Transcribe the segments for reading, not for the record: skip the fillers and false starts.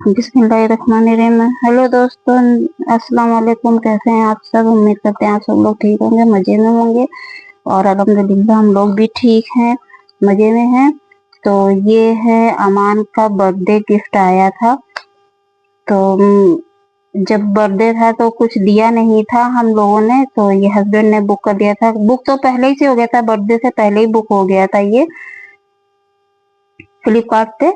बिस्मिल्लाहिर्रहमानिर्रहीम। हेलो दोस्तों, अस्सलाम वालेकुम। कैसे हैं आप सब? उम्मीद करते हैं आप सब लोग ठीक होंगे, मज़े में होंगे। और अल्हम्दुलिल्लाह हम लोग भी ठीक हैं, मज़े में हैं। तो ये है अमान का बर्थडे गिफ्ट आया था। तो जब बर्थडे था तो कुछ दिया नहीं था हम लोगों ने, तो ये हस्बैंड ने बुक कर दिया था। बुक तो पहले ही से हो गया था, बर्थडे से पहले ही बुक हो गया था ये फ्लिपकार्ट पे।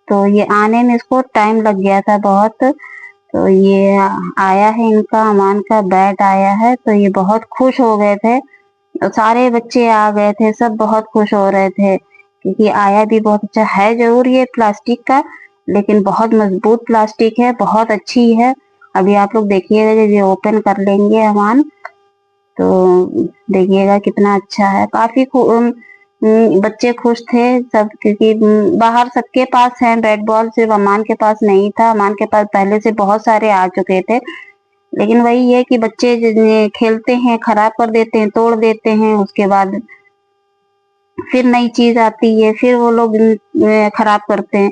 तो ये आने में इसको टाइम लग गया था बहुत। तो ये आया है, इनका अमान का बैट आया है। तो ये बहुत खुश हो गए थे, सारे बच्चे आ गए थे, सब बहुत खुश हो रहे थे क्योंकि आया भी बहुत अच्छा है। जरूर ये प्लास्टिक का, लेकिन बहुत मजबूत प्लास्टिक है, बहुत अच्छी है। अभी आप लोग देखिएगा जब ये ओपन कर लेंगे अमान, तो देखिएगा कितना अच्छा है। काफी बच्चे खुश थे सब, क्योंकि बाहर सबके पास है बैट बॉल, सिर्फ अमान के पास नहीं था। अमान के पास पहले से बहुत सारे आ चुके थे, लेकिन वही है कि बच्चे खेलते हैं, खराब कर देते हैं, तोड़ देते हैं, उसके बाद फिर नई चीज आती है, फिर वो लोग खराब करते हैं।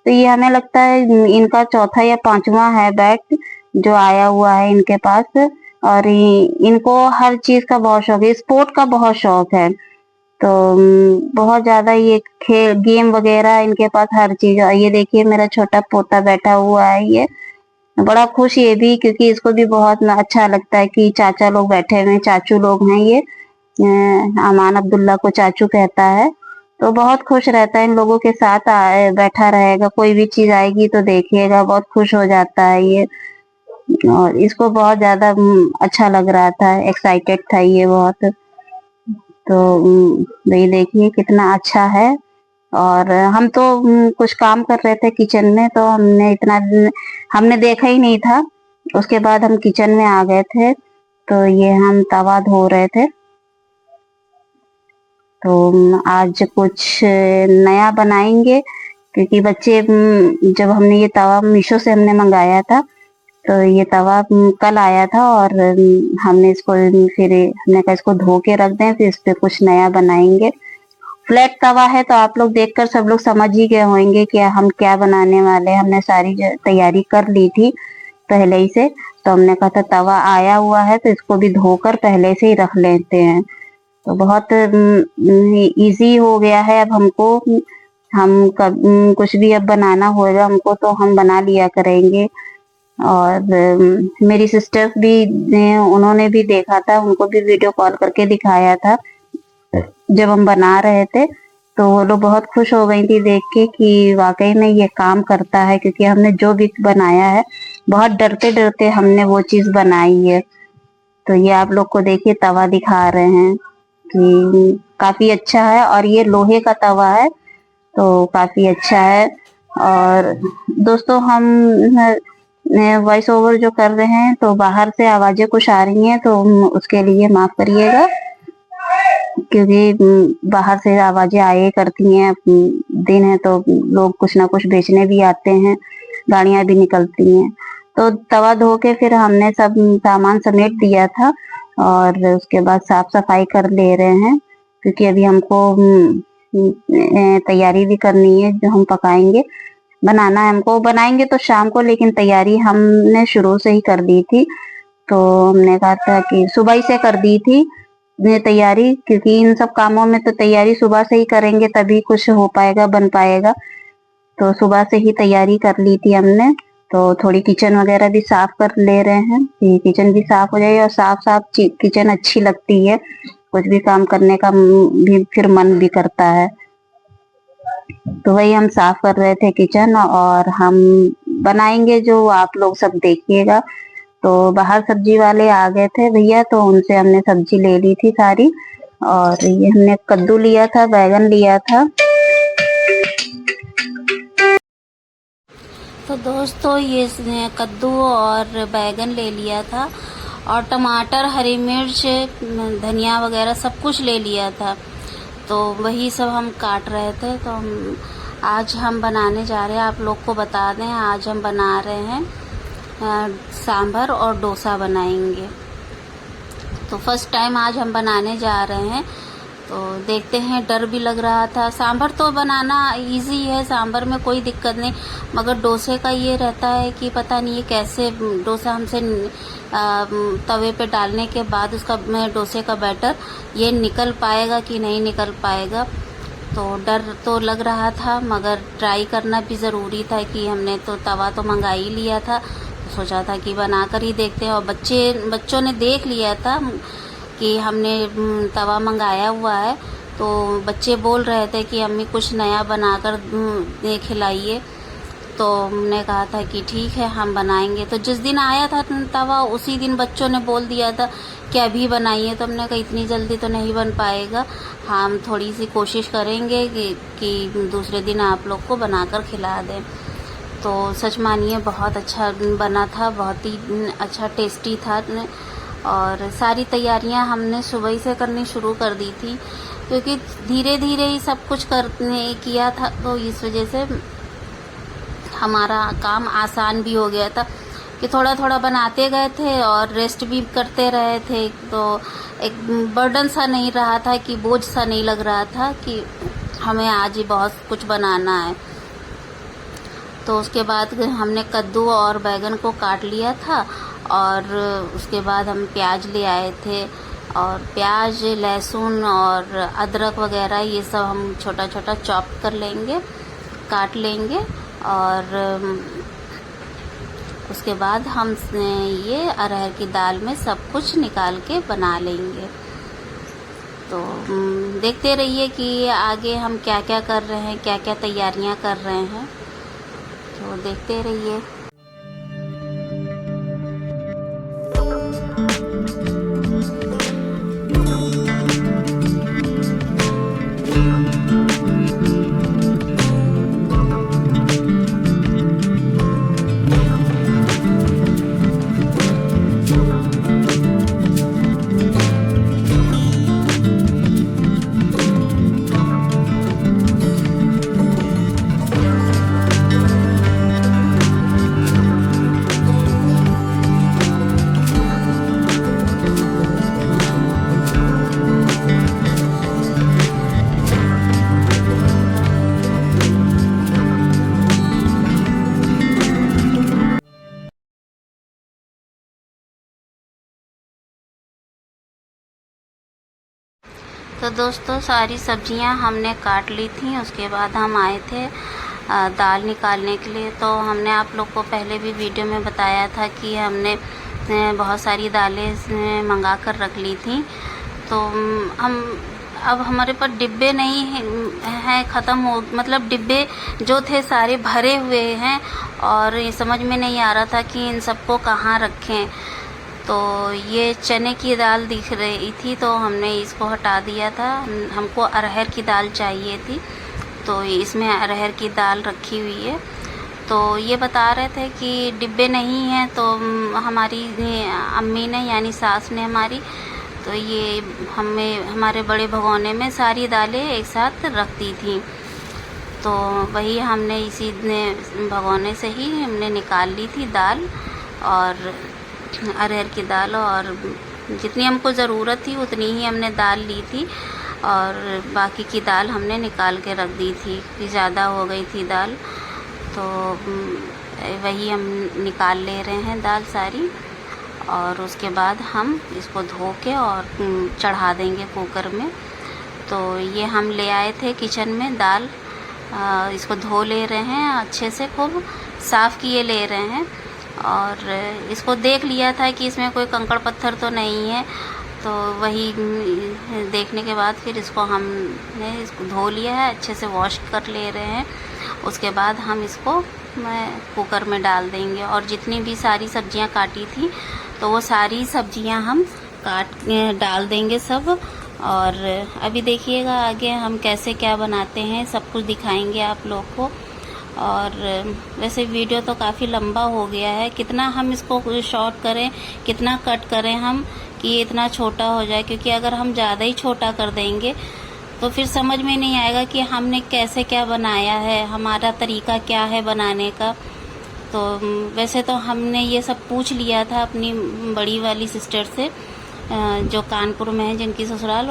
तो ये हमें लगता है इनका चौथा या पांचवा है बैट जो आया हुआ है इनके पास। और इनको हर चीज का बहुत शौक है, स्पोर्ट का बहुत शौक है। तो बहुत ज्यादा ये खेल गेम वगैरह इनके पास हर चीज। और ये देखिए मेरा छोटा पोता बैठा हुआ है, ये बड़ा खुश ये भी, क्योंकि इसको भी बहुत अच्छा लगता है कि चाचा लोग बैठे हुए हैं, चाचू लोग हैं ये। अमान अब्दुल्ला को चाचू कहता है। तो बहुत खुश रहता है, इन लोगों के साथ बैठा रहेगा। कोई भी चीज आएगी तो देखिएगा, बहुत खुश हो जाता है ये। और इसको बहुत ज्यादा अच्छा लग रहा था, एक्साइटेड था ये बहुत। तो ये देखिए कितना अच्छा है। और हम तो कुछ काम कर रहे थे किचन में, तो हमने देखा ही नहीं था। उसके बाद हम किचन में आ गए थे, तो ये हम तवा धो रहे थे। तो आज कुछ नया बनाएंगे, क्योंकि बच्चे जब हमने ये तवा मीशो से हमने मंगाया था, तो ये तवा कल आया था। और हमने इसको फिर हमने कहा इसको धो के रख दें, फिर इस पे कुछ नया बनाएंगे। फ्लैट तवा है, तो आप लोग देखकर सब लोग समझ ही गए होंगे कि हम क्या बनाने वाले हैं। हमने सारी तैयारी कर ली थी पहले ही से। तो हमने कहा था तवा आया हुआ है तो इसको भी धोकर पहले से ही रख लेते हैं। तो बहुत इजी हो गया है अब हमको। कुछ भी अब बनाना होगा हमको तो हम बना लिया करेंगे। और मेरी सिस्टर्स भी उन्होंने भी देखा था, उनको भी वीडियो कॉल करके दिखाया था जब हम बना रहे थे। तो वो लोग बहुत खुश हो गई थी देख के कि वाकई में ये काम करता है, क्योंकि हमने जो भी बनाया है बहुत डरते डरते हमने वो चीज बनाई है। तो ये आप लोग को देखिए तवा दिखा रहे हैं कि काफी अच्छा है, और ये लोहे का तवा है तो काफी अच्छा है। और दोस्तों हम वॉइस ओवर जो कर रहे हैं, तो बाहर से आवाजें कुछ आ रही हैं, तो उसके लिए माफ करिएगा, क्योंकि बाहर से आवाजें आए करती हैं। दिन है तो लोग कुछ ना कुछ बेचने भी आते हैं, गाड़ियां भी निकलती हैं। तो तवा धो के फिर हमने सब सामान समेट दिया था, और उसके बाद साफ सफाई कर ले रहे हैं, क्योंकि अभी हमको तैयारी भी करनी है। जो हम पकाएंगे, बनाना है हमको, बनाएंगे तो शाम को, लेकिन तैयारी हमने शुरू से ही कर दी थी। तो हमने कहा था कि सुबह ही से कर दी थी तैयारी, क्योंकि इन सब कामों में तो तैयारी सुबह से ही करेंगे तभी कुछ हो पाएगा, बन पाएगा। तो सुबह से ही तैयारी कर ली थी हमने। तो थोड़ी किचन वगैरह भी साफ कर ले रहे हैं कि किचन भी साफ हो जाए, और साफ साफ किचन अच्छी लगती है, कुछ भी काम करने का भी फिर मन भी करता है। तो वही हम साफ कर रहे थे किचन, और हम बनाएंगे जो आप लोग सब देखिएगा। तो बाहर सब्जी वाले आ गए थे भैया, तो उनसे हमने सब्जी ले ली थी सारी। और ये हमने कद्दू लिया था, बैगन लिया था। तो दोस्तों ये कद्दू और बैगन ले लिया था, और टमाटर, हरी मिर्च, धनिया वगैरह सब कुछ ले लिया था। तो वही सब हम काट रहे थे। तो आज हम बनाने जा रहे हैं, आप लोग को बता दें, आज हम बना रहे हैं सांभर और डोसा बनाएंगे। तो फर्स्ट टाइम आज हम बनाने जा रहे हैं। तो देखते हैं, डर भी लग रहा था। सांभर तो बनाना इजी है, सांभर में कोई दिक्कत नहीं, मगर डोसे का ये रहता है कि पता नहीं ये कैसे डोसा हमसे तवे पे डालने के बाद उसका डोसे का बैटर ये निकल पाएगा कि नहीं निकल पाएगा। तो डर तो लग रहा था, मगर ट्राई करना भी ज़रूरी था कि हमने तो तवा तो मंगा ही लिया था, तो सोचा था कि बना कर ही देखते हैं। और बच्चों ने देख लिया था कि हमने तवा मंगाया हुआ है, तो बच्चे बोल रहे थे कि अम्मी कुछ नया बनाकर खिलाइए। तो हमने कहा था कि ठीक है हम बनाएंगे। तो जिस दिन आया था तवा उसी दिन बच्चों ने बोल दिया था कि अभी बनाइए। तो हमने कहा इतनी जल्दी तो नहीं बन पाएगा, हम थोड़ी सी कोशिश करेंगे कि दूसरे दिन आप लोग को बनाकर खिला दें। तो सच मानिए बहुत अच्छा बना था, बहुत ही अच्छा टेस्टी था। और सारी तैयारियां हमने सुबह ही से करनी शुरू कर दी थी, क्योंकि धीरे धीरे ही सब कुछ करने किया था, तो इस वजह से हमारा काम आसान भी हो गया था कि थोड़ा थोड़ा बनाते गए थे और रेस्ट भी करते रहे थे। तो एक बर्डन सा नहीं रहा था, कि बोझ सा नहीं लग रहा था कि हमें आज ही बहुत कुछ बनाना है। तो उसके बाद हमने कद्दू और बैगन को काट लिया था, और उसके बाद हम प्याज ले आए थे, और प्याज, लहसुन और अदरक वगैरह ये सब हम छोटा छोटा चॉप कर लेंगे, काट लेंगे। और उसके बाद हम ये अरहर की दाल में सब कुछ निकाल के बना लेंगे। तो देखते रहिए कि आगे हम क्या क्या कर रहे हैं, क्या क्या तैयारियां कर रहे हैं, तो देखते रहिए। तो दोस्तों सारी सब्जियां हमने काट ली थी। उसके बाद हम आए थे दाल निकालने के लिए। तो हमने आप लोग को पहले भी वीडियो में बताया था कि हमने बहुत सारी दालें मंगा कर रख ली थी। तो अब हमारे पास डिब्बे नहीं हैं, ख़त्म हो, मतलब डिब्बे जो थे सारे भरे हुए हैं, और ये समझ में नहीं आ रहा था कि इन सबको कहाँ रखें। तो ये चने की दाल दिख रही थी, तो हमने इसको हटा दिया था। हमको अरहर की दाल चाहिए थी, तो इसमें अरहर की दाल रखी हुई है। तो ये बता रहे थे कि डिब्बे नहीं हैं, तो हमारी अम्मी ने, यानी सास ने हमारी, तो ये हमारे बड़े भगोने में सारी दालें एक साथ रख दी थी। तो वही हमने इसी भगोने से ही हमने निकाल ली थी दाल, और अरहर की दाल, और जितनी हमको ज़रूरत थी उतनी ही हमने दाल ली थी, और बाकी की दाल हमने निकाल के रख दी थी कि ज़्यादा हो गई थी दाल। तो वही हम निकाल ले रहे हैं दाल सारी, और उसके बाद हम इसको धो के और चढ़ा देंगे कुकर में। तो ये हम ले आए थे किचन में दाल, इसको धो ले रहे हैं अच्छे से, खूब साफ़ किए ले रहे हैं, और इसको देख लिया था कि इसमें कोई कंकड़ पत्थर तो नहीं है। तो वही देखने के बाद फिर इसको हमने धो लिया है, अच्छे से वॉश कर ले रहे हैं। उसके बाद हम इसको कुकर में डाल देंगे, और जितनी भी सारी सब्जियां काटी थी तो वो सारी सब्जियां हम डाल देंगे सब। और अभी देखिएगा आगे हम कैसे क्या बनाते हैं, सब कुछ दिखाएंगे आप लोग को। और वैसे वीडियो तो काफ़ी लंबा हो गया है, कितना हम इसको शॉर्ट करें, कितना कट करें हम कि ये इतना छोटा हो जाए, क्योंकि अगर हम ज़्यादा ही छोटा कर देंगे तो फिर समझ में नहीं आएगा कि हमने कैसे क्या बनाया है, हमारा तरीका क्या है बनाने का। तो वैसे तो हमने ये सब पूछ लिया था अपनी बड़ी वाली सिस्टर से, जो कानपुर में है, जिनकी ससुराल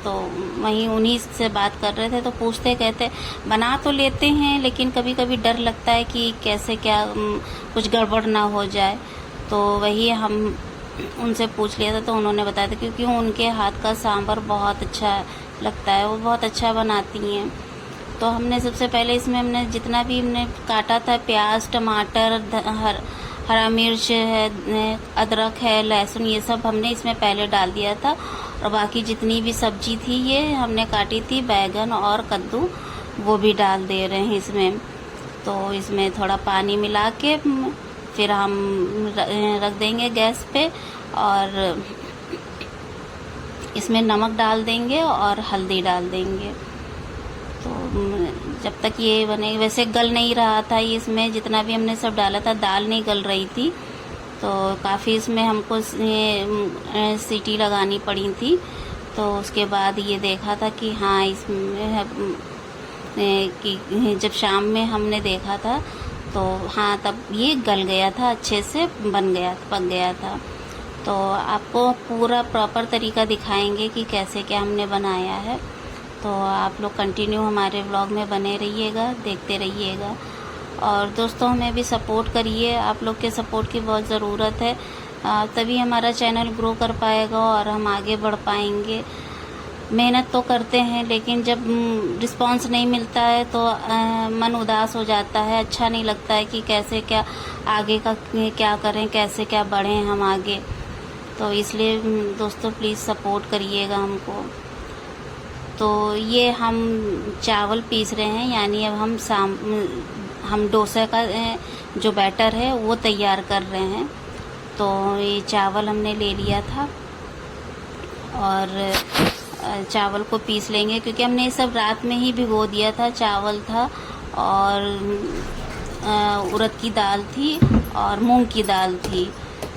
तो वहीं उन्हीं से बात कर रहे थे। तो पूछते कहते बना तो लेते हैं, लेकिन कभी कभी डर लगता है कि कैसे क्या कुछ गड़बड़ ना हो जाए। तो वही हम उनसे पूछ लिया था, तो उन्होंने बताया था, क्योंकि उनके हाथ का सांभर बहुत अच्छा लगता है, वो बहुत अच्छा बनाती हैं। तो हमने सबसे पहले इसमें हमने जितना भी हमने काटा था, प्याज, टमाटर, हरा मिर्च है, अदरक है, लहसुन, ये सब हमने इसमें पहले डाल दिया था। और बाकी जितनी भी सब्जी थी ये हमने काटी थी, बैगन और कद्दू, वो भी डाल दे रहे हैं इसमें। तो इसमें थोड़ा पानी मिला के फिर हम रख देंगे गैस पे, और इसमें नमक डाल देंगे और हल्दी डाल देंगे। तो जब तक ये बने, वैसे गल नहीं रहा था ये, इसमें जितना भी हमने सब डाला था दाल नहीं गल रही थी, तो काफ़ी इसमें हमको सीटी लगानी पड़ी थी। तो उसके बाद ये देखा था कि हाँ इसमें कि जब शाम में हमने देखा था तो हाँ तब ये गल गया था, अच्छे से पक गया था। तो आपको पूरा प्रॉपर तरीका दिखाएंगे कि कैसे क्या हमने बनाया है। तो आप लोग कंटिन्यू हमारे व्लॉग में बने रहिएगा, देखते रहिएगा। और दोस्तों हमें भी सपोर्ट करिए, आप लोग के सपोर्ट की बहुत ज़रूरत है, तभी हमारा चैनल ग्रो कर पाएगा और हम आगे बढ़ पाएंगे। मेहनत तो करते हैं, लेकिन जब रिस्पांस नहीं मिलता है तो मन उदास हो जाता है, अच्छा नहीं लगता है कि कैसे क्या आगे का क्या करें, कैसे क्या बढ़ें हम आगे। तो इसलिए दोस्तों प्लीज़ सपोर्ट करिएगा हमको। तो ये हम चावल पीस रहे हैं, यानी अब हम डोसा का जो बैटर है वो तैयार कर रहे हैं। तो ये चावल हमने ले लिया था और चावल को पीस लेंगे, क्योंकि हमने ये सब रात में ही भिगो दिया था। चावल था और उड़द की दाल थी और मूंग की दाल थी।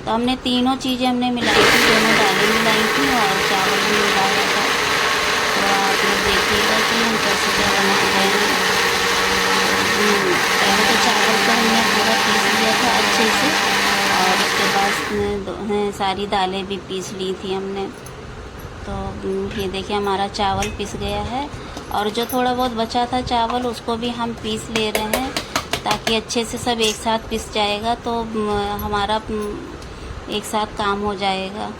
तो हमने तीनों चीज़ें हमने मिलाई थी, दोनों दालें मिलाई थी और चावल भी मिलाया था। तो आप लोग देखिएगा कि हम कैसे क्या बना रहे हैं। पहले तो चावल को हमने पूरा पीस लिया था अच्छे से, और उसके बाद सारी दालें भी पीस ली थी हमने। तो ये देखिए हमारा चावल पिस गया है, और जो थोड़ा बहुत बचा था चावल उसको भी हम पीस ले रहे हैं, ताकि अच्छे से सब एक साथ पिस जाएगा, तो हमारा एक साथ काम हो जाएगा।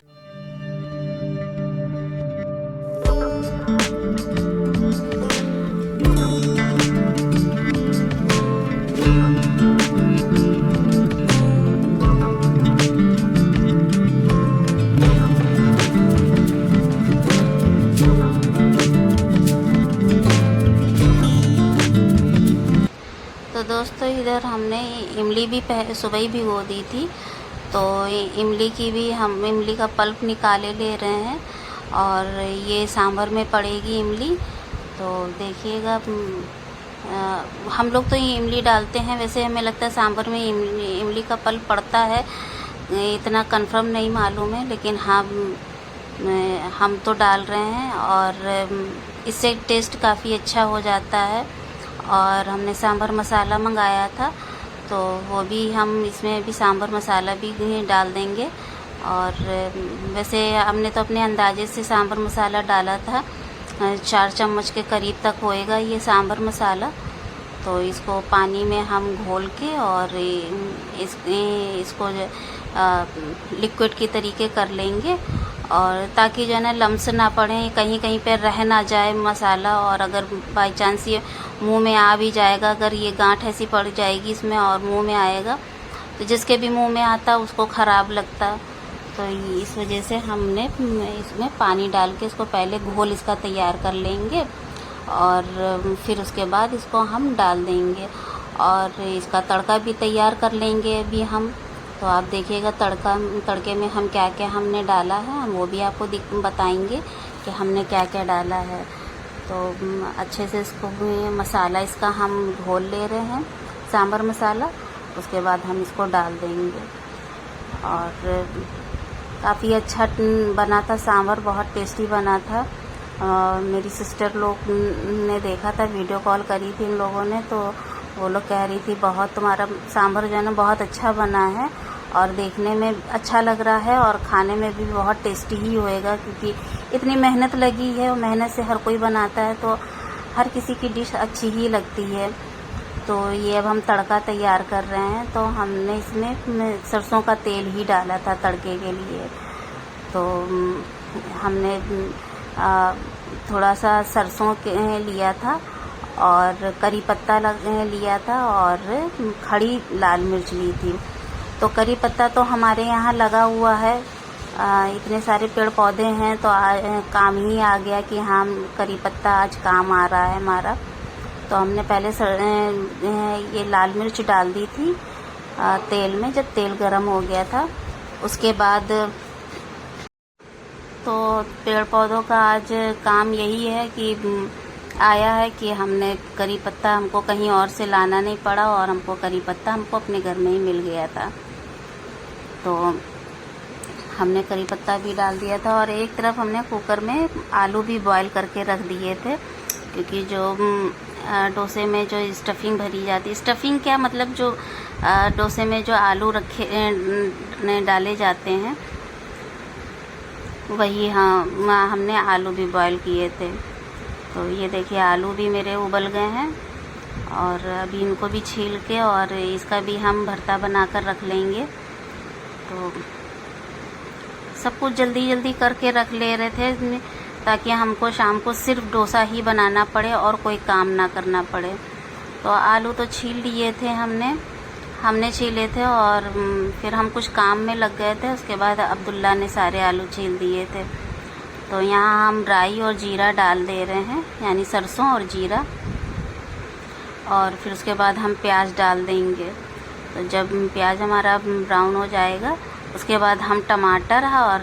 तो दोस्तों इधर हमने इमली भी सुबह ही भिगो दी थी, तो इमली की भी हम इमली का पल्प निकाले ले रहे हैं, और ये सांभर में पड़ेगी इमली। तो देखिएगा हम लोग तो ये इमली डालते हैं, वैसे हमें लगता है सांभर में इमली का पल्प पड़ता है, इतना कंफर्म नहीं मालूम है, लेकिन हम तो डाल रहे हैं, और इससे टेस्ट काफ़ी अच्छा हो जाता है। और हमने सांभर मसाला मंगाया था, तो वो भी हम इसमें भी सांभर मसाला भी डाल देंगे। और वैसे हमने तो अपने अंदाजे से सांभर मसाला डाला था, 4 चम्मच के करीब तक होएगा ये सांभर मसाला। तो इसको पानी में हम घोल के और इसको लिक्विड की तरीके कर लेंगे, और ताकि जो है ना लम्स ना पड़े, कहीं कहीं पे रह ना जाए मसाला। और अगर बाई चांस ये मुंह में आ भी जाएगा, अगर ये गांठ ऐसी पड़ जाएगी इसमें और मुंह में आएगा, तो जिसके भी मुंह में आता उसको ख़राब लगता। तो इस वजह से हमने इसमें पानी डाल के इसको पहले घोल इसका तैयार कर लेंगे, और फिर उसके बाद इसको हम डाल देंगे, और इसका तड़का भी तैयार कर लेंगे अभी हम। तो आप देखिएगा तड़के में हम क्या क्या हमने डाला है, हम वो भी आपको बताएंगे कि हमने क्या क्या डाला है। तो अच्छे से इसको मसाला इसका हम घोल ले रहे हैं, सांभर मसाला। उसके बाद हम इसको डाल देंगे, और काफ़ी अच्छा बना था सांभर, बहुत टेस्टी बना था। मेरी सिस्टर लोग ने देखा था, वीडियो कॉल करी थी इन लोगों ने, तो वो लोग कह रही थी बहुत तुम्हारा सांभर जो है ना बहुत अच्छा बना है, और देखने में अच्छा लग रहा है और खाने में भी बहुत टेस्टी ही होएगा, क्योंकि इतनी मेहनत लगी है और मेहनत से हर कोई बनाता है तो हर किसी की डिश अच्छी ही लगती है। तो ये अब हम तड़का तैयार कर रहे हैं। तो हमने इसमें सरसों का तेल ही डाला था तड़के के लिए। तो हमने थोड़ा सा सरसों के लिया था और करी पत्ता लिया था और खड़ी लाल मिर्च ली थी। तो करी पत्ता तो हमारे यहाँ लगा हुआ है, इतने सारे पेड़ पौधे हैं तो काम ही आ गया कि हाँ करी पत्ता आज काम आ रहा है हमारा। तो हमने पहले ये लाल मिर्च डाल दी थी तेल में, जब तेल गरम हो गया था। उसके बाद तो पेड़ पौधों का आज काम यही है कि आया है कि हमने करी पत्ता, हमको कहीं और से लाना नहीं पड़ा और हमको करी पत्ता हमको अपने घर में ही मिल गया था। तो हमने करी पत्ता भी डाल दिया था और एक तरफ हमने कुकर में आलू भी बॉईल करके रख दिए थे, क्योंकि जो डोसे में जो स्टफिंग भरी जाती, स्टफिंग क्या मतलब जो डोसे में जो आलू डाले जाते हैं वही, हाँ हमने आलू भी बॉईल किए थे। तो ये देखिए आलू भी मेरे उबल गए हैं और अभी इनको भी छील के और इसका भी हम भरता बनाकर रख लेंगे। तो सब कुछ जल्दी जल्दी करके रख ले रहे थे ताकि हमको शाम को सिर्फ डोसा ही बनाना पड़े और कोई काम ना करना पड़े। तो आलू तो छील लिए थे हमने छीले थे और फिर हम कुछ काम में लग गए थे। उसके बाद अब्दुल्ला ने सारे आलू छील दिए थे। तो यहाँ हम राई और जीरा डाल दे रहे हैं, यानी सरसों और जीरा, और फिर उसके बाद हम प्याज डाल देंगे। तो जब प्याज हमारा ब्राउन हो जाएगा उसके बाद हम टमाटर और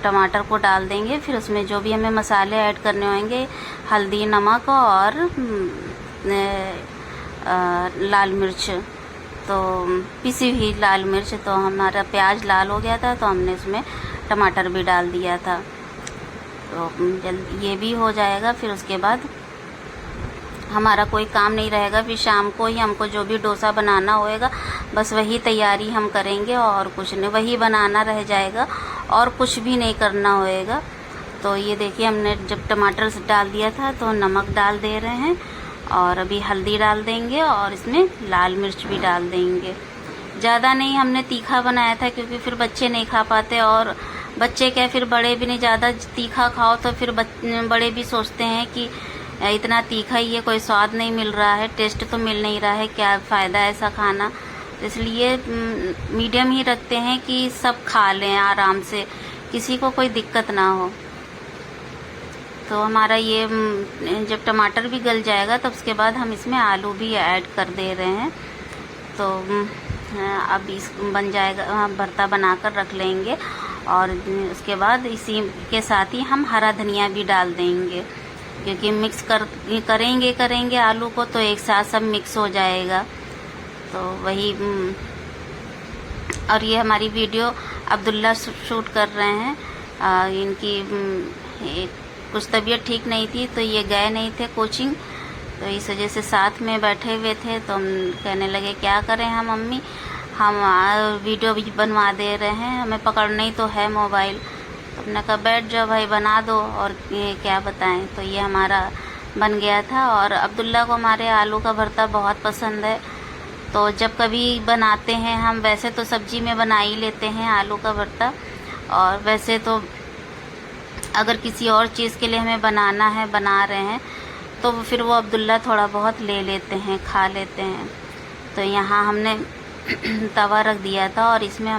टमाटर को डाल देंगे। फिर उसमें जो भी हमें मसाले ऐड करने होंगे, हल्दी, नमक और लाल मिर्च, तो पिसी हुई लाल मिर्च। तो हमारा प्याज लाल हो गया था तो हमने इसमें टमाटर भी डाल दिया था। तो जल्दी ये भी हो जाएगा। फिर उसके बाद हमारा कोई काम नहीं रहेगा, फिर शाम को ही हमको जो भी डोसा बनाना होएगा बस वही तैयारी हम करेंगे और कुछ नहीं, वही बनाना रह जाएगा और कुछ भी नहीं करना होएगा। तो ये देखिए हमने जब टमाटर डाल दिया था तो नमक डाल दे रहे हैं और अभी हल्दी डाल देंगे और इसमें लाल मिर्च भी डाल देंगे। ज़्यादा नहीं हमने तीखा बनाया था क्योंकि फिर बच्चे नहीं खा पाते, और बच्चे क्या फिर बड़े भी नहीं, ज़्यादा तीखा खाओ तो फिर बड़े भी सोचते हैं कि इतना तीखा ही है, कोई स्वाद नहीं मिल रहा है, टेस्ट तो मिल नहीं रहा है, क्या फ़ायदा है ऐसा खाना। इसलिए मीडियम ही रखते हैं कि सब खा लें आराम से, किसी को कोई दिक्कत ना हो। तो हमारा ये जब टमाटर भी गल जाएगा तब उसके बाद हम इसमें आलू भी ऐड कर दे रहे हैं। तो अब इस बन जाएगा, भरता बनाकर रख लेंगे और उसके बाद इसी के साथ ही हम हरा धनिया भी डाल देंगे, क्योंकि मिक्स करेंगे आलू को तो एक साथ सब मिक्स हो जाएगा। तो वही, और ये हमारी वीडियो अब्दुल्ला शूट कर रहे हैं। इनकी कुछ तबीयत ठीक नहीं थी तो ये गए नहीं थे कोचिंग, तो इस वजह से साथ में बैठे हुए थे। तो हम कहने लगे क्या करें हम मम्मी, हम वीडियो भी बनवा दे रहे हैं, हमें पकड़ना ही तो है मोबाइल। तो हमने कहा बैठ जाओ भाई बना दो, और ये क्या बताएं। तो ये हमारा बन गया था। और अब्दुल्ला को हमारे आलू का भरता बहुत पसंद है, तो जब कभी बनाते हैं हम, वैसे तो सब्जी में बना ही लेते हैं आलू का भरता, और वैसे तो अगर किसी और चीज़ के लिए हमें बनाना है, बना रहे हैं, तो फिर वो अब्दुल्ला थोड़ा बहुत ले लेते हैं, खा लेते हैं। तो यहाँ हमने तवा रख दिया था और इसमें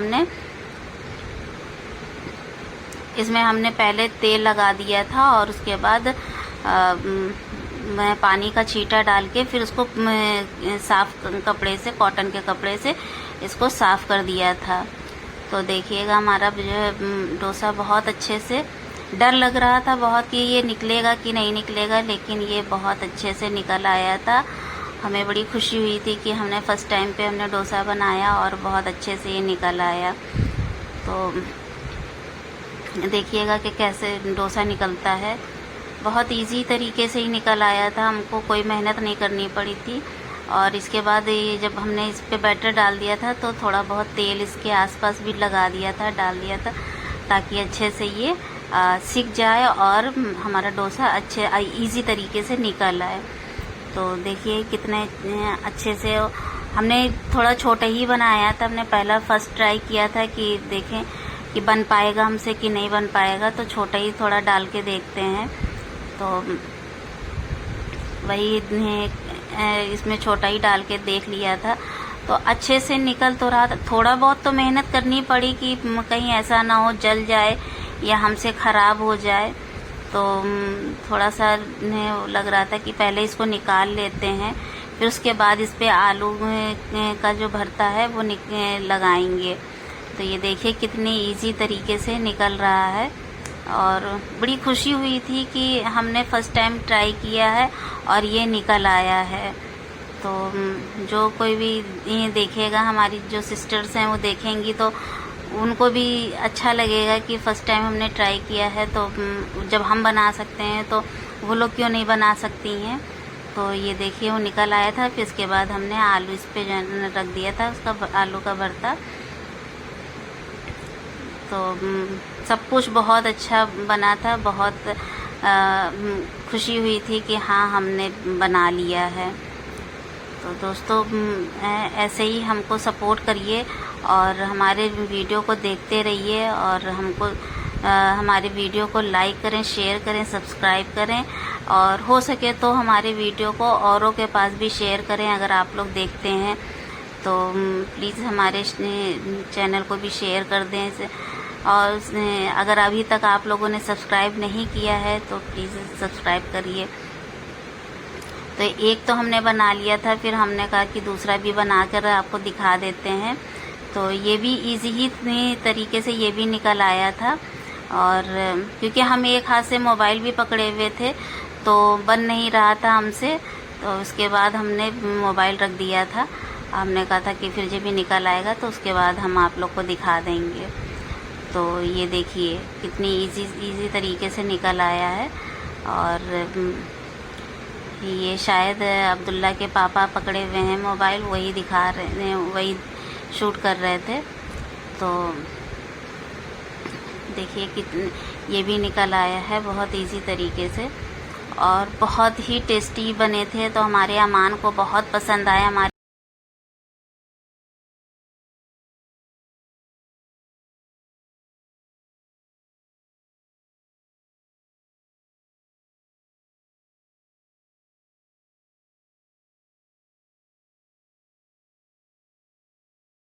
हमने पहले तेल लगा दिया था और उसके बाद मैं पानी का छींटा डाल के फिर उसको साफ़ कपड़े से, कॉटन के कपड़े से इसको साफ़ कर दिया था। तो देखिएगा हमारा जो है डोसा बहुत अच्छे से, डर लग रहा था बहुत कि ये निकलेगा कि नहीं निकलेगा, लेकिन ये बहुत अच्छे से निकल आया था। हमें बड़ी खुशी हुई थी कि हमने फ़र्स्ट टाइम पे हमने डोसा बनाया और बहुत अच्छे से ये निकल आया। तो देखिएगा कि कैसे डोसा निकलता है, बहुत इजी तरीके से ही निकल आया था, हमको कोई मेहनत नहीं करनी पड़ी थी। और इसके बाद ये जब हमने इस पे बैटर डाल दिया था तो थोड़ा बहुत तेल इसके आसपास भी लगा दिया था, डाल दिया था, ताकि अच्छे से ये सीख जाए और हमारा डोसा अच्छे इजी तरीके से निकल आए। तो देखिए कितने अच्छे से हमने थोड़ा छोटा ही बनाया था, हमने पहला फर्स्ट ट्राई किया था कि देखें कि बन पाएगा हमसे कि नहीं बन पाएगा, तो छोटा ही थोड़ा डाल के देखते हैं। तो वही इसमें छोटा ही डाल के देख लिया था, तो अच्छे से निकल तो रहा था। थोड़ा बहुत तो मेहनत करनी पड़ी कि कहीं ऐसा ना हो जल जाए या हमसे ख़राब हो जाए। तो थोड़ा सा लग रहा था कि पहले इसको निकाल लेते हैं, फिर उसके बाद इस पे आलू का जो भरता है वो लगाएंगे। तो ये देखिए कितनी इजी तरीके से निकल रहा है और बड़ी खुशी हुई थी कि हमने फ़र्स्ट टाइम ट्राई किया है और ये निकल आया है। तो जो कोई भी ये देखेगा, हमारी जो सिस्टर्स हैं वो देखेंगी तो उनको भी अच्छा लगेगा कि फ़र्स्ट टाइम हमने ट्राई किया है, तो जब हम बना सकते हैं तो वो लोग क्यों नहीं बना सकती हैं। तो ये देखिए वो निकल आया था। फिर इसके बाद हमने आलू इस पे रख दिया था, उसका आलू का भरता। तो सब कुछ बहुत अच्छा बना था, बहुत खुशी हुई थी कि हाँ हमने बना लिया है। तो दोस्तों ऐसे ही हमको सपोर्ट करिए और हमारे वीडियो को देखते रहिए और हमको हमारे वीडियो को लाइक करें, शेयर करें, सब्सक्राइब करें और हो सके तो हमारे वीडियो को औरों के पास भी शेयर करें। अगर आप लोग देखते हैं तो प्लीज़ हमारे चैनल को भी शेयर कर दें। और अगर अभी तक आप लोगों ने सब्सक्राइब नहीं किया है तो प्लीज़ सब्सक्राइब करिए। तो एक तो हमने बना लिया था, फिर हमने कहा कि दूसरा भी बनाकर आपको दिखा देते हैं। तो ये भी इजी ही तरीके से ये भी निकल आया था। और क्योंकि हम एक हाथ से मोबाइल भी पकड़े हुए थे तो बन नहीं रहा था हमसे, तो उसके बाद हमने मोबाइल रख दिया था। हमने कहा था कि फिर जब भी निकल आएगा तो उसके बाद हम आप लोग को दिखा देंगे। तो ये देखिए कितनी इजी तरीके से निकल आया है। और ये शायद अब्दुल्ला के पापा पकड़े हुए हैं मोबाइल, वही दिखा रहे हैं, वही शूट कर रहे थे। तो देखिए कितने ये भी निकल आया है बहुत इजी तरीके से और बहुत ही टेस्टी बने थे। तो हमारे अमान को बहुत पसंद आया। हमारे